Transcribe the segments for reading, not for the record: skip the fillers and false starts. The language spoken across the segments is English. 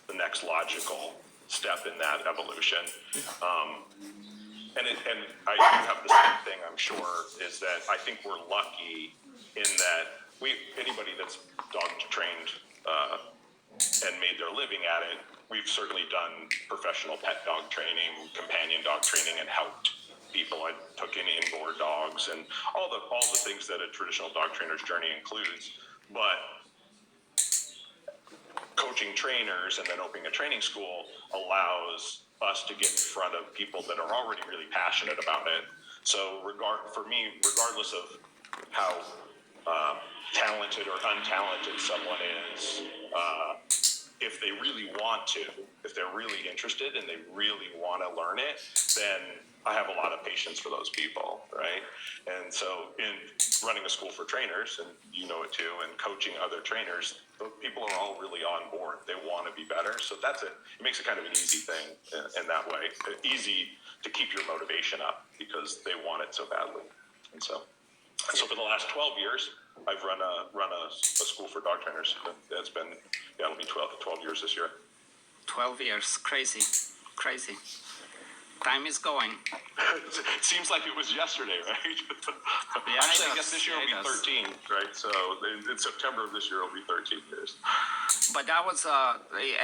the next logical step in that evolution. And I do have the same thing, I'm sure, is that I think we're lucky in that anybody that's dog trained and made their living at it, we've certainly done professional pet dog training, companion dog training, and helped people. I took in inboard dogs and all the things that a traditional dog trainer's journey includes. But coaching trainers and then opening a training school allows us to get in front of people that are already really passionate about it. So for me, regardless of how talented or untalented someone is, if they really want to, if they're really interested and they really want to learn it, then I have a lot of patience for those people, right? And so in running a school for trainers, and you know it too, and coaching other trainers, those people are all really on board. They want to be better. So it makes it kind of an easy thing in that way. Easy to keep your motivation up because they want it so badly. And so for the last 12 years, I've run a school for dog trainers. It's been, it'll be 12 years this year. 12 years, crazy. Time is going. It seems like it was yesterday, right? Yeah, actually, I guess this year will be 13, right? So in September of this year, it'll be 13 years. But that was,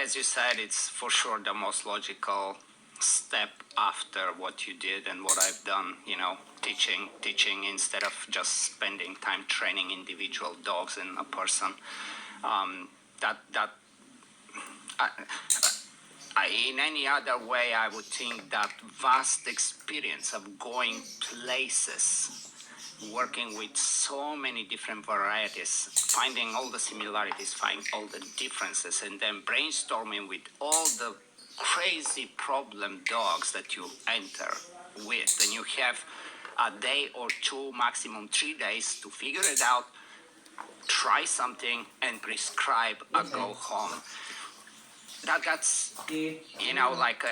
as you said, it's for sure the most logical step after what you did and what I've done, teaching instead of just spending time training individual dogs and a person. In any other way, I would think that vast experience of going places, working with so many different varieties, finding all the similarities, finding all the differences, and then brainstorming with all the crazy problem dogs that you enter with, and you have a day or two, maximum 3 days to figure it out, try something, and prescribe a go home. That's like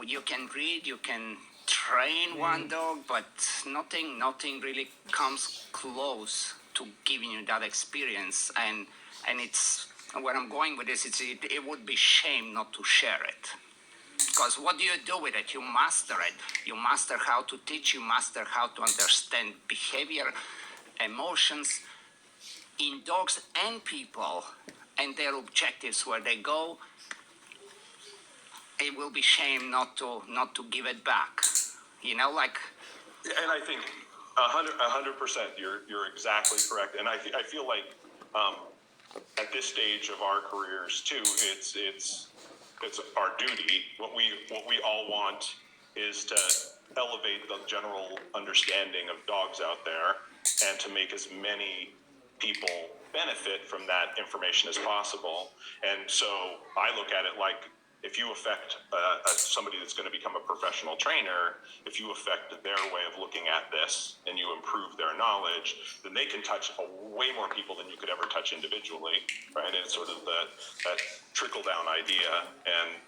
you can read, you can train one dog, but nothing really comes close to giving you that experience. And it's where I'm going with this. It would be shame not to share it. Because what do you do with it? You master it. You master how to teach. You master how to understand behavior, emotions in dogs and people, and their objectives where they go. It will be shame not to give it back. And I think 100%, you're exactly correct. And I feel like at this stage of our careers too, it's our duty. What we all want is to elevate the general understanding of dogs out there and to make as many people benefit from that information as possible. And so I look at it like, if you affect somebody that's going to become a professional trainer, if you affect their way of looking at this and you improve their knowledge, then they can touch way more people than you could ever touch individually, right? And it's sort of that trickle-down idea. And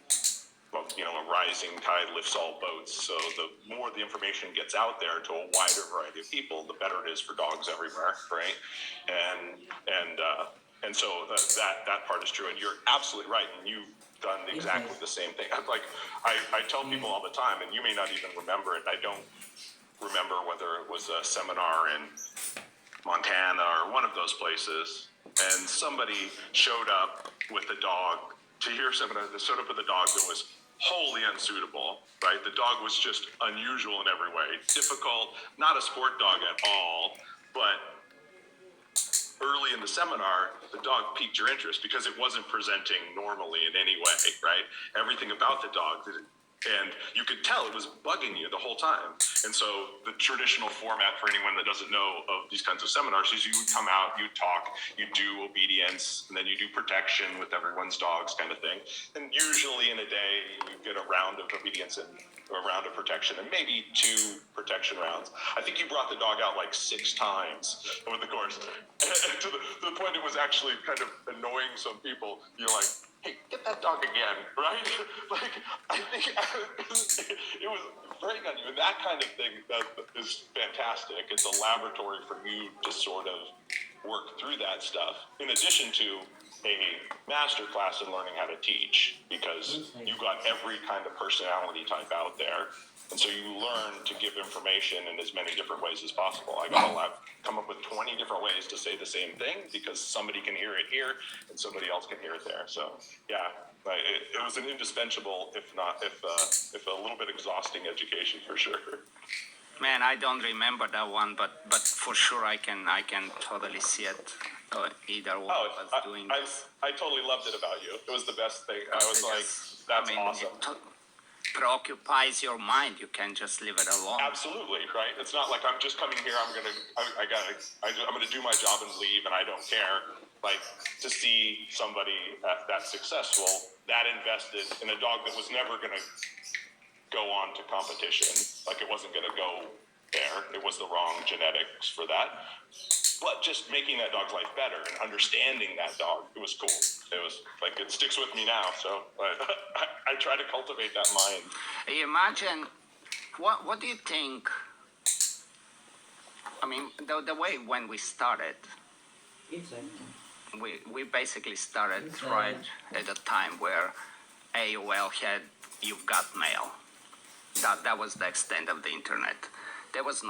a rising tide lifts all boats. So the more the information gets out there to a wider variety of people, the better it is for dogs everywhere, right? And so that part is true. And you're absolutely right. And you've done exactly the same thing. I tell people all the time, and you may not even remember it. I don't remember whether it was a seminar in Montana or one of those places, and somebody showed up with a dog to hear seminar. They showed up with a dog that was wholly unsuitable, right? The dog was just unusual in every way, difficult, not a sport dog at all, but early in the seminar, the dog piqued your interest because it wasn't presenting normally in any way, right? Everything about the dog, and you could tell it was bugging you the whole time. And so the traditional format for anyone that doesn't know of these kinds of seminars is you would come out, you talk, you do obedience, and then you do protection with everyone's dogs kind of thing. And usually in a day, you get a round of obedience and a round of protection and maybe 2 protection rounds. I think you brought the dog out like 6 times over the course. And to the point it was actually kind of annoying some people. You're like, hey, get that dog again, right? I think it was preying on you. And that kind of thing that is fantastic. It's a laboratory for you to sort of work through that stuff. In addition to a master class in learning how to teach because you got every kind of personality type out there. And so you learn to give information in as many different ways as possible. I got to come up with 20 different ways to say the same thing because somebody can hear it here and somebody else can hear it there. So yeah, it was an indispensable, if a little bit exhausting education for sure. Man, I don't remember that one, but for sure I can totally see it. Either one of us doing this. I totally loved it about you. It was the best thing. I was like, that's awesome. It preoccupies your mind. You can't just leave it alone. Absolutely, right? It's not like I'm just coming here. I'm gonna do my job and leave, and I don't care. Like to see somebody that successful, that invested in a dog that was never gonna go on to competition. Like it wasn't gonna go there. It was the wrong genetics for that. But just making that dog's life better and understanding that dog, it was cool. It was like, it sticks with me now. So I try to cultivate that mind. Imagine, what do you think? I mean, the way when we started, we basically started right at a time where AOL had You've Got Mail. That was the extent of the internet. There was no